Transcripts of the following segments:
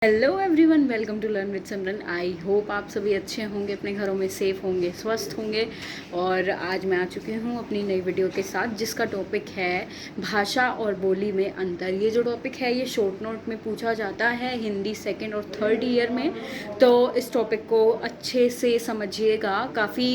Hello everyone, welcome to learn with Simran. I hope आप सभी अच्छे होंगे, अपने घरों में सेफ़ होंगे, स्वस्थ होंगे। और आज मैं आ चुकी हूँ अपनी नई वीडियो के साथ, जिसका टॉपिक है भाषा और बोली में अंतर। ये जो टॉपिक है ये शॉर्ट नोट में पूछा जाता है हिंदी सेकंड और थर्ड ईयर में। तो इस टॉपिक को अच्छे से समझिएगा। काफ़ी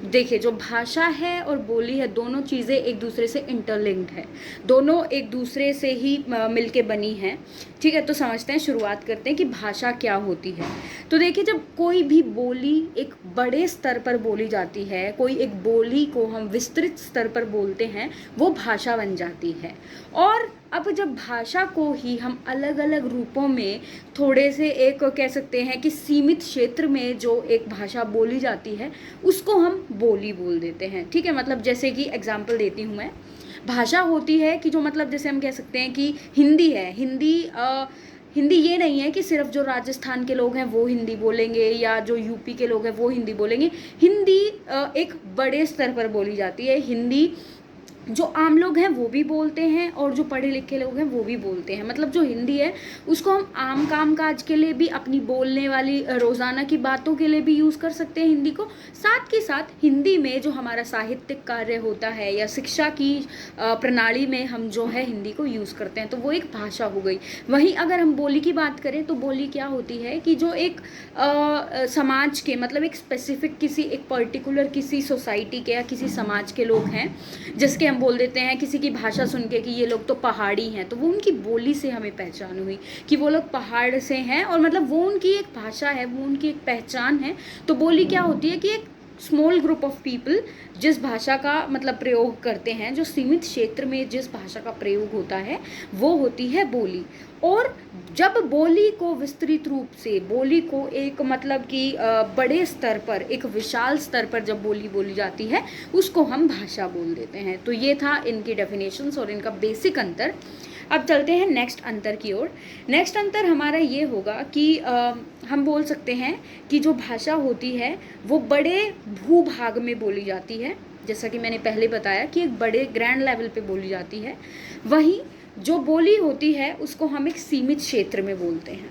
देखिए, जो भाषा है और बोली है, दोनों चीज़ें एक दूसरे से इंटरलिंक्ड है, दोनों एक दूसरे से ही मिलके बनी हैं। ठीक है, तो समझते हैं, शुरुआत करते हैं कि भाषा क्या होती है। तो देखिए, जब कोई भी बोली एक बड़े स्तर पर बोली जाती है, कोई एक बोली को हम विस्तृत स्तर पर बोलते हैं, वो भाषा बन जाती है। और अब जब भाषा को ही हम अलग अलग रूपों में थोड़े से एक कह सकते हैं कि सीमित क्षेत्र में जो एक भाषा बोली जाती है, उसको हम बोली बोल देते हैं। ठीक है, मतलब जैसे कि एग्जाम्पल देती हूँ मैं। भाषा होती है कि जो मतलब जैसे हम कह सकते हैं कि हिंदी है। हिंदी ये नहीं है कि सिर्फ जो राजस्थान के लोग हैं वो हिंदी बोलेंगे या जो यूपी के लोग हैं वो हिंदी बोलेंगे। हिंदी एक बड़े स्तर पर बोली जाती है। हिंदी जो आम लोग हैं वो भी बोलते हैं और जो पढ़े लिखे लोग हैं वो भी बोलते हैं। मतलब जो हिंदी है उसको हम आम काम काज के लिए भी, अपनी बोलने वाली रोज़ाना की बातों के लिए भी यूज़ कर सकते हैं हिंदी को। साथ के साथ हिंदी में जो हमारा साहित्यिक कार्य होता है या शिक्षा की प्रणाली में हम जो है हिंदी को यूज़ करते हैं, तो वो एक भाषा हो गई। वहीं अगर हम बोली की बात करें तो बोली क्या होती है कि जो एक समाज के, मतलब एक स्पेसिफिक किसी एक पर्टिकुलर किसी सोसाइटी के या किसी समाज के लोग हैं, जिसके हम बोल देते हैं किसी की भाषा सुन के कि ये लोग तो पहाड़ी हैं, तो वो उनकी बोली से हमें पहचान हुई कि वो लोग पहाड़ से हैं, और मतलब वो उनकी एक भाषा है, वो उनकी एक पहचान है। तो बोली क्या होती है कि एक स्मॉल ग्रुप ऑफ पीपल जिस भाषा का मतलब प्रयोग करते हैं, जो सीमित क्षेत्र में जिस भाषा का प्रयोग होता है, वो होती है बोली। और जब बोली को विस्तृत रूप से, बोली को एक मतलब कि बड़े स्तर पर, एक विशाल स्तर पर जब बोली बोली जाती है, उसको हम भाषा बोल देते हैं। तो ये था इनकी डेफिनेशंस और इनका बेसिक अंतर। अब चलते हैं नेक्स्ट अंतर की ओर। नेक्स्ट अंतर हमारा ये होगा कि हम बोल सकते हैं कि जो भाषा होती है वो बड़े भूभाग में बोली जाती है, जैसा कि मैंने पहले बताया कि एक बड़े ग्रैंड लेवल पे बोली जाती है। वहीं जो बोली होती है उसको हम एक सीमित क्षेत्र में बोलते हैं।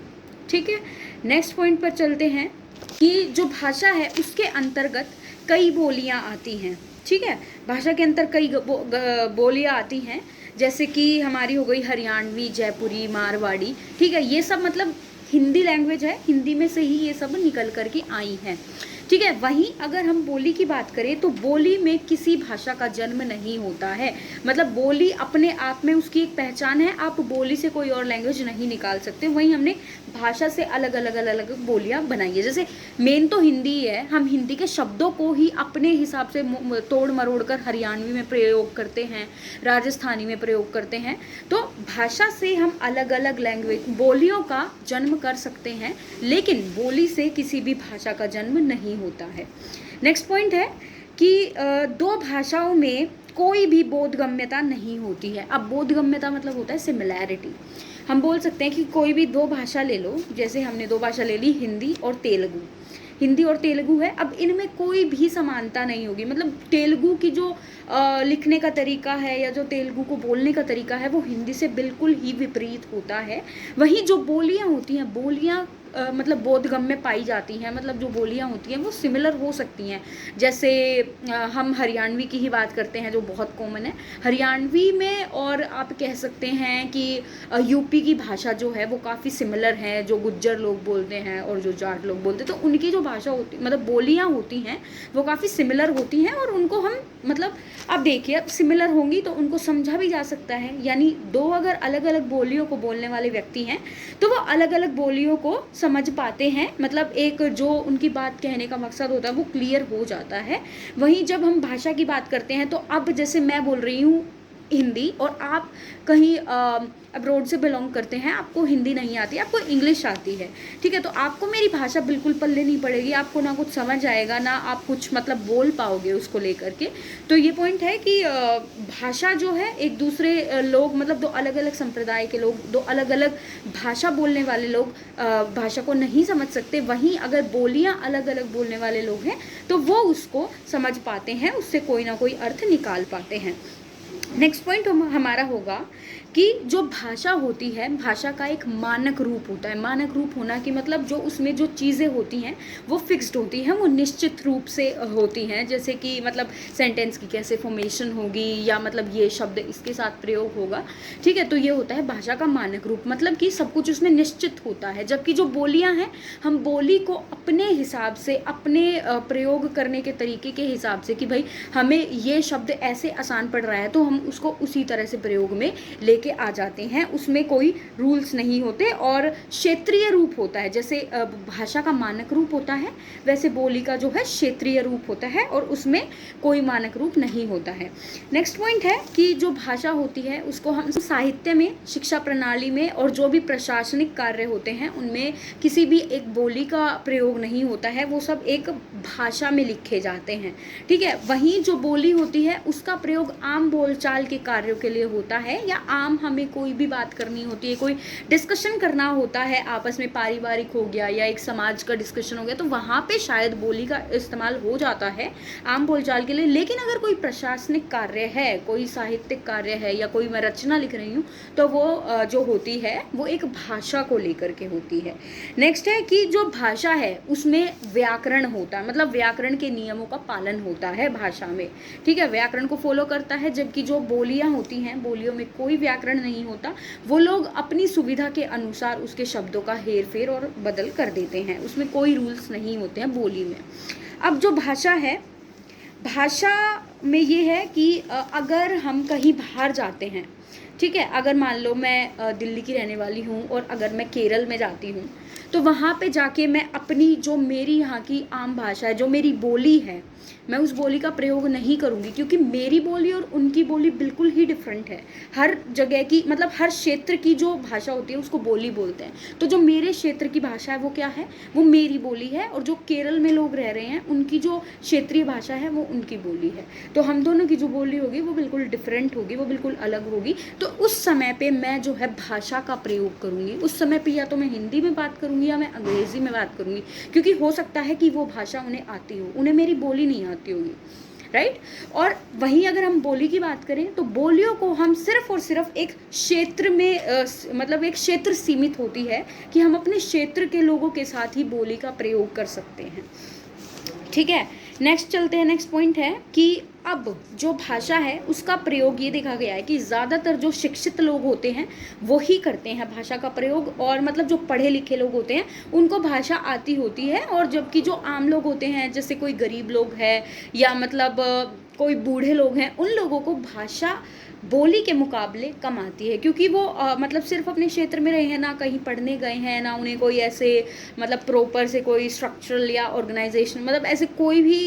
ठीक है, नेक्स्ट पॉइंट पर चलते हैं कि जो भाषा है उसके अंतर्गत कई बोलियां आती हैं। ठीक है, भाषा के अंदर कई बोलियां आती हैं, जैसे कि हमारी हो गई हरियाणवी, जयपुरी, मारवाड़ी। ठीक है, ये सब मतलब हिंदी लैंग्वेज है, हिंदी में से ही ये सब निकल कर के आई हैं। ठीक है, वहीं अगर हम बोली की बात करें तो बोली में किसी भाषा का जन्म नहीं होता है। मतलब बोली अपने आप में उसकी एक पहचान है, आप बोली से कोई और लैंग्वेज नहीं निकाल सकते। वहीं हमने भाषा से अलग अलग बोलियां बनाई है। जैसे मेन तो हिंदी ही है, हम हिंदी के शब्दों को ही अपने हिसाब से तोड़ मरोड़ कर हरियाणवी में प्रयोग करते हैं, राजस्थानी में प्रयोग करते हैं। तो भाषा से हम अलग अलग लैंग्वेज बोलियों का जन्म कर सकते हैं, लेकिन बोली से किसी भी भाषा का जन्म नहीं होता है। नेक्स्ट पॉइंट है कि दो भाषाओं में कोई भी बोधगम्यता नहीं होती है। अब बोधगम्यता मतलब होता है सिमिलैरिटी। हम बोल सकते हैं कि कोई भी दो भाषा ले लो, जैसे हमने दो भाषा ले ली, हिंदी और तेलुगु। हिंदी और तेलुगु है, अब इनमें कोई भी समानता नहीं होगी। मतलब तेलुगु की जो लिखने का तरीका है या जो तेलुगु को बोलने का तरीका है वो हिंदी से बिल्कुल ही विपरीत होता है। वहीं जो बोलियां होती हैं, बोलियां मतलब बोधगम्य पाई जाती हैं। मतलब जो बोलियां होती हैं वो सिमिलर हो सकती हैं। जैसे हम हरियाणवी की ही बात करते हैं जो बहुत कॉमन है। हरियाणवी में और आप कह सकते हैं कि यूपी की भाषा जो है वो काफ़ी सिमिलर है, जो गुज्जर लोग बोलते हैं और जो जाट लोग बोलते हैं, तो उनकी जो भाषा होती, मतलब बोलियां होती हैं, वो काफ़ी सिमिलर होती हैं। और उनको हम मतलब अब देखिए, अब सिमिलर होंगी तो उनको समझा भी जा सकता है। यानी दो अगर अलग अलग बोलियों को बोलने वाले व्यक्ति हैं तो वो अलग अलग बोलियों को समझ पाते हैं। मतलब एक जो उनकी बात कहने का मकसद होता है वो क्लियर हो जाता है। वहीं जब हम भाषा की बात करते हैं तो अब जैसे मैं बोल रही हूँ हिंदी और आप कहीं अब्रॉड से बिलोंग करते हैं, आपको हिंदी नहीं आती, आपको इंग्लिश आती है। ठीक है, तो आपको मेरी भाषा बिल्कुल पल्ले नहीं पड़ेगी, आपको ना कुछ समझ आएगा, ना आप कुछ मतलब बोल पाओगे उसको लेकर के। तो ये पॉइंट है कि भाषा जो है एक दूसरे लोग, मतलब दो अलग अलग संप्रदाय के लोग, दो अलग अलग भाषा बोलने वाले लोग भाषा को नहीं समझ सकते। वहीं अगर बोलियां अलग अलग बोलने वाले लोग हैं तो वो उसको समझ पाते हैं, उससे कोई ना कोई अर्थ निकाल पाते हैं। नेक्स्ट पॉइंट हमारा होगा कि जो भाषा होती है, भाषा का एक मानक रूप होता है। मानक रूप होना कि मतलब जो उसमें जो चीज़ें होती हैं वो फिक्स्ड होती हैं, वो निश्चित रूप से होती हैं। जैसे कि मतलब सेंटेंस की कैसे फॉर्मेशन होगी, या मतलब ये शब्द इसके साथ प्रयोग होगा, ठीक है। तो ये होता है भाषा का मानक रूप, मतलब कि सब कुछ उसमें निश्चित होता है। जबकि जो बोलियां हैं, हम बोली को अपने हिसाब से, अपने प्रयोग करने के तरीके के हिसाब से, कि भाई हमें ये शब्द ऐसे आसान पड़ रहा है तो हम उसको उसी तरह से प्रयोग में लेके आ जाते हैं। उसमें कोई रूल्स नहीं होते। और क्षेत्रीय रूप होता है, जैसे भाषा का मानक रूप होता है, वैसे बोली का जो है क्षेत्रीय रूप होता है, और उसमें कोई मानक रूप नहीं होता है। नेक्स्ट पॉइंट है कि जो भाषा होती है उसको हम साहित्य में, शिक्षा प्रणाली में और जो भी प्रशासनिक कार्य होते हैं उनमें किसी भी एक बोली का प्रयोग नहीं होता है, वो सब एक भाषा में लिखे जाते हैं, ठीक है। वहीं जो बोली होती है उसका प्रयोग आम बोलचाल के कार्यों के लिए होता है, या आम हमें कोई भी बात करनी होती है, कोई डिस्कशन करना होता है आपस में, पारिवारिक हो गया या एक समाज का डिस्कशन हो गया, तो वहाँ पे शायद बोली का इस्तेमाल हो जाता है आम बोलचाल के लिए। लेकिन अगर कोई प्रशासनिक कार्य है, कोई साहित्यिक कार्य है, या कोई मैं रचना लिख रही हूँ, तो वो जो होती है वो एक भाषा को लेकर के होती है। नेक्स्ट है कि जो भाषा है उसमें व्याकरण होता है, मतलब व्याकरण के नियमों का पालन होता है भाषा में, ठीक है, व्याकरण को फॉलो करता है। जबकि जो बोलियां होती हैं, बोलियों में कोई व्याकरण नहीं होता, वो लोग अपनी सुविधा के अनुसार उसके शब्दों का हेर फेर और बदल कर देते हैं, उसमें कोई रूल्स नहीं होते हैं बोली में। अब जो भाषा है, भाषा में ये है कि अगर हम कहीं बाहर जाते हैं, ठीक है, अगर मान लो मैं दिल्ली की रहने वाली हूँ और अगर मैं केरल में जाती हूँ, तो वहाँ पे जाके मैं अपनी जो मेरी यहाँ की आम भाषा है, जो मेरी बोली है, मैं उस बोली का प्रयोग नहीं करूँगी, क्योंकि मेरी बोली और उनकी बोली बिल्कुल ही डिफरेंट है। हर जगह की, मतलब हर क्षेत्र की जो भाषा होती है उसको बोली बोलते हैं। तो जो मेरे क्षेत्र की भाषा है वो क्या है, वो मेरी बोली है, और जो केरल में लोग रह रहे हैं उनकी जो क्षेत्रीय भाषा है वो उनकी बोली है। तो हम दोनों की जो बोली होगी वो बिल्कुल डिफरेंट होगी, वो बिल्कुल अलग होगी। तो उस समय पे मैं जो है भाषा का प्रयोग करूँगी। उस समय पे या तो मैं हिंदी में बात करूँगी या मैं अंग्रेज़ी में बात करूँगी, क्योंकि हो सकता है कि वो भाषा उन्हें आती हो, उन्हें मेरी बोली नहीं आती होगी, राइट। और वहीं अगर हम बोली की बात करें, तो बोलियों को हम सिर्फ और सिर्फ एक क्षेत्र में मतलब एक क्षेत्र सीमित होती है कि हम अपने क्षेत्र के लोगों के साथ ही बोली का प्रयोग कर सकते हैं, ठीक है। नेक्स्ट चलते हैं। नेक्स्ट पॉइंट है कि अब जो भाषा है उसका प्रयोग ये देखा गया है कि ज़्यादातर जो शिक्षित लोग होते हैं वो ही करते हैं भाषा का प्रयोग, और मतलब जो पढ़े लिखे लोग होते हैं उनको भाषा आती होती है। और जबकि जो आम लोग होते हैं, जैसे कोई गरीब लोग हैं या मतलब कोई बूढ़े लोग हैं, उन लोगों को भाषा बोली के मुकाबले कम आती है, क्योंकि वो मतलब सिर्फ अपने क्षेत्र में रहे हैं, ना कहीं पढ़ने गए हैं, ना उन्हें कोई ऐसे मतलब प्रॉपर से कोई स्ट्रक्चरल या ऑर्गेनाइजेशन, मतलब ऐसे कोई भी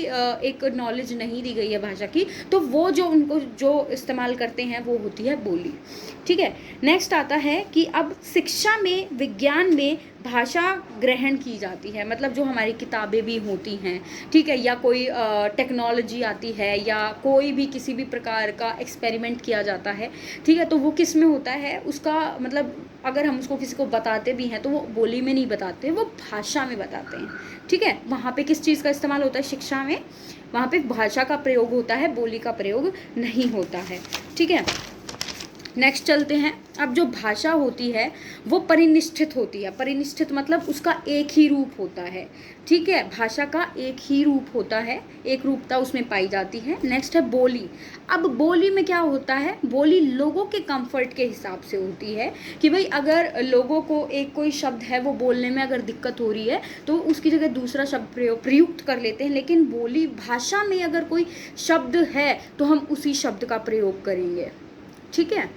एक नॉलेज नहीं दी गई है भाषा की। तो वो जो उनको जो इस्तेमाल करते हैं वो होती है बोली, ठीक है। नेक्स्ट आता है कि अब शिक्षा में, विज्ञान में भाषा ग्रहण की जाती है, मतलब जो हमारी किताबें भी होती हैं, ठीक है, या कोई टेक्नोलॉजी आती है, या कोई भी किसी भी प्रकार का एक्सपेरिमेंट किया जाता है, ठीक है, तो वो किस में होता है, उसका मतलब अगर हम उसको किसी को बताते भी हैं तो वो बोली में नहीं बताते, वो भाषा में बताते हैं, ठीक है। वहाँ पे किस चीज़ का इस्तेमाल होता है, शिक्षा में, वहाँ पे भाषा का प्रयोग होता है, बोली का प्रयोग नहीं होता है, ठीक है। नेक्स्ट चलते हैं। अब जो भाषा होती है वो परिनिष्ठित होती है। परिनिष्ठित मतलब उसका एक ही रूप होता है, ठीक है, भाषा का एक ही रूप होता है, एक रूपता उसमें पाई जाती है। नेक्स्ट है बोली। अब बोली में क्या होता है, बोली लोगों के कंफर्ट के हिसाब से होती है कि भाई अगर लोगों को एक कोई शब्द है वो बोलने में अगर दिक्कत हो रही है तो उसकी जगह दूसरा शब्द प्रयुक्त कर लेते हैं, लेकिन बोली भाषा में अगर कोई शब्द है तो हम उसी शब्द का प्रयोग करेंगे, ठीक है।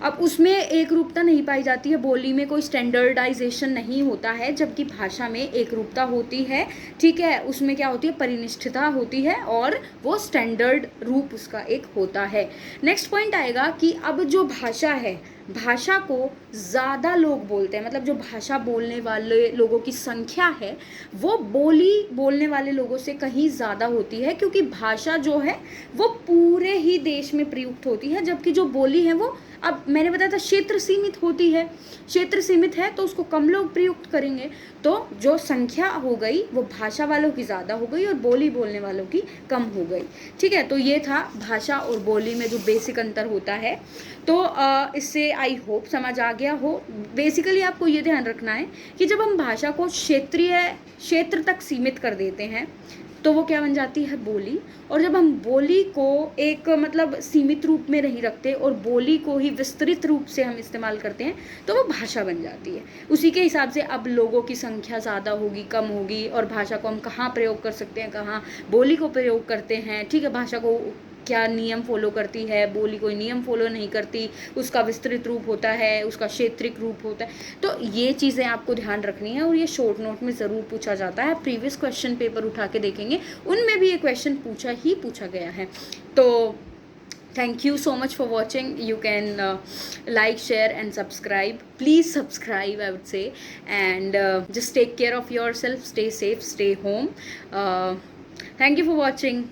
अब उसमें एक रूपता नहीं पाई जाती है, बोली में कोई स्टैंडर्डाइजेशन नहीं होता है, जबकि भाषा में एक रूपता होती है, ठीक है। उसमें क्या होती है, परिनिष्ठता होती है और वो स्टैंडर्ड रूप उसका एक होता है। नेक्स्ट पॉइंट आएगा कि अब जो भाषा है, भाषा को ज़्यादा लोग बोलते हैं, मतलब जो भाषा बोलने वाले लोगों की संख्या है वो बोली बोलने वाले लोगों से कहीं ज़्यादा होती है, क्योंकि भाषा जो है वो पूरे ही देश में प्रयुक्त होती है, जबकि जो बोली है वो, अब मैंने बताया था, क्षेत्र सीमित होती है। क्षेत्र सीमित है तो उसको कम लोग प्रयुक्त करेंगे, तो जो संख्या हो गई वो भाषा वालों की ज़्यादा हो गई और बोली बोलने वालों की कम हो गई। ठीक है, तो ये था भाषा और बोली में जो बेसिक अंतर होता है। तो इससे आई होप समझ आ गया हो। बेसिकली आपको ये ध्यान रखना है कि जब हम भाषा को क्षेत्र तक सीमित कर देते हैं तो वो क्या बन जाती है, बोली। और जब हम बोली को एक मतलब सीमित रूप में नहीं रखते और बोली को ही विस्तृत रूप से हम इस्तेमाल करते हैं तो वो भाषा बन जाती है। उसी के हिसाब से अब लोगों की संख्या ज़्यादा होगी, कम होगी, और भाषा को हम कहाँ प्रयोग कर सकते हैं, कहाँ बोली को प्रयोग करते हैं। ठीक है, भाषा को क्या नियम फॉलो करती है, बोली कोई नियम फॉलो नहीं करती, उसका विस्तृत रूप होता है, उसका क्षेत्रिक रूप होता है। तो ये चीज़ें आपको ध्यान रखनी है और ये शॉर्ट नोट में ज़रूर पूछा जाता है। प्रीवियस क्वेश्चन पेपर उठा के देखेंगे, उनमें भी ये क्वेश्चन पूछा गया है। तो thank you so much for watching. You can like, share and subscribe. Please subscribe, I would say. And just take care of yourself, stay safe, stay home. Thank you for watching.